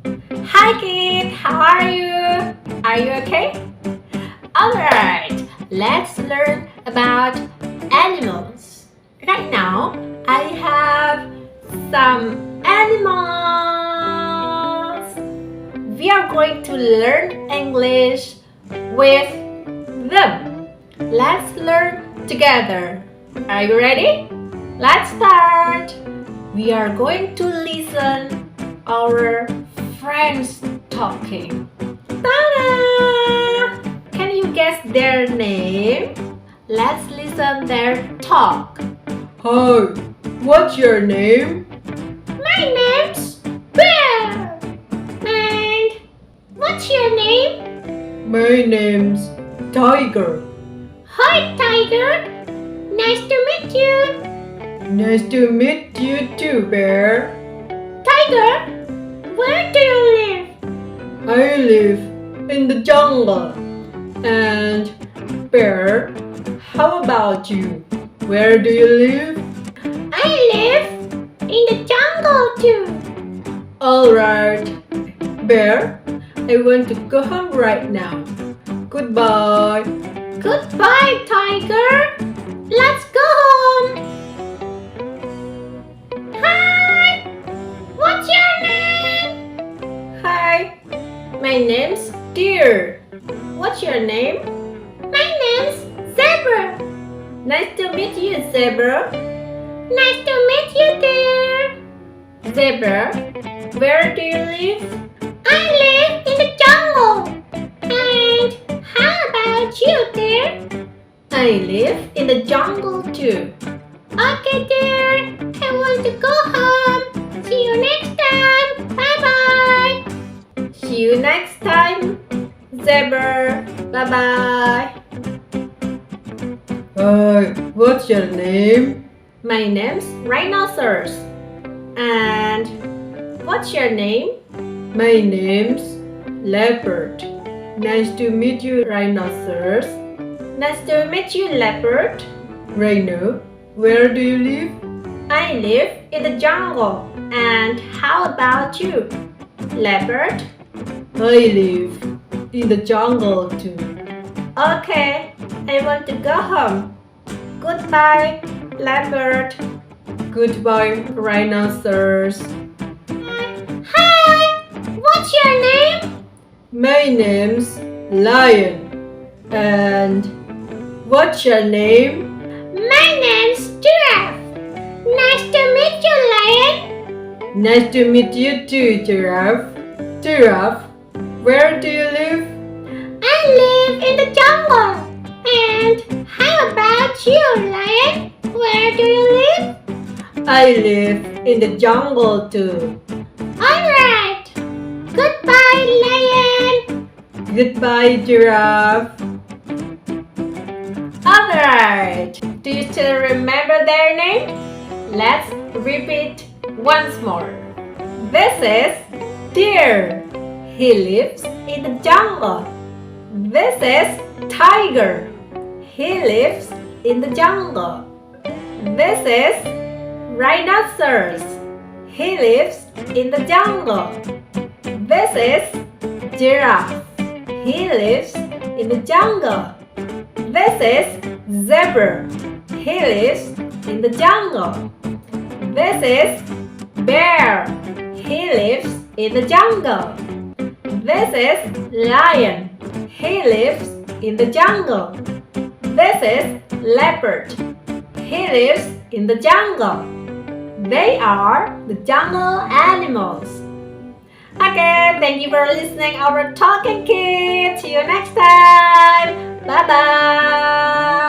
Hi kid, how are you? Are you okay? Alright, let's learn about animals. Right now, I have some animals. We are going to learn English with them. Let's learn together. Are you ready? Let's start. We are going to listen our friends talking. Ta-da! Can you guess their name? Let's listen their talk. Hi, what's your name? My name's Bear. And what's your name? My name's Tiger. Hi Tiger. Nice to meet you. Nice to meet you too, Bear. Tiger, where do you live? I live in the jungle. And Bear, how about you? Where do you live? I live in the jungle too. Alright, Bear, I want to go home right now. Goodbye. Goodbye, Tiger. Let's go home. Hi, what's your name? Hi, My name's Deer. What's your name? My name's Zebra. Nice to meet you, Zebra. Nice to meet you, Deer. Zebra, where do you live? I live in the jungle. And how about you, Deer? I live in the jungle too. Okay, Deer. I want to go home. See you next time. Bye-bye. See you next time, Zebra. Bye-bye. hi, what's your name? My name's Rhinoceros. And what's your name? My name's Leopard. Nice to meet you, Rhinoceros. Nice to meet you, Leopard. Rhino, where do you live? I live in the jungle. And how about you, Leopard? I live in the jungle too. Okay, I want to go home. Goodbye, Leopard. Goodbye, Rhinoceros. Hi, what's your name? My name's Lion. And what's your name? My name's Giraffe. Nice to meet you, Lion. Nice to meet you too, Giraffe. Giraffe, where do you live? I live in the jungle. And how about you, Lion? Where do you live? I live in the jungle too. Alright. Goodbye, Lion. Goodbye, Giraffe. Alright. Do you still remember their name? Let's repeat once more. This is Deer. He lives in the jungle. This is Tiger. He lives in the jungle. This is Rhinoceros. He lives in the jungle. This is Giraffe. He lives in the jungle. This is Zebra. He lives in the jungle. This is Bear. He lives in the jungle. This is Lion. He lives in the jungle. This is Leopard. He lives in the jungle. They are the jungle animals. Okay, thank you for listening our talking kids. See you next time. Bye bye.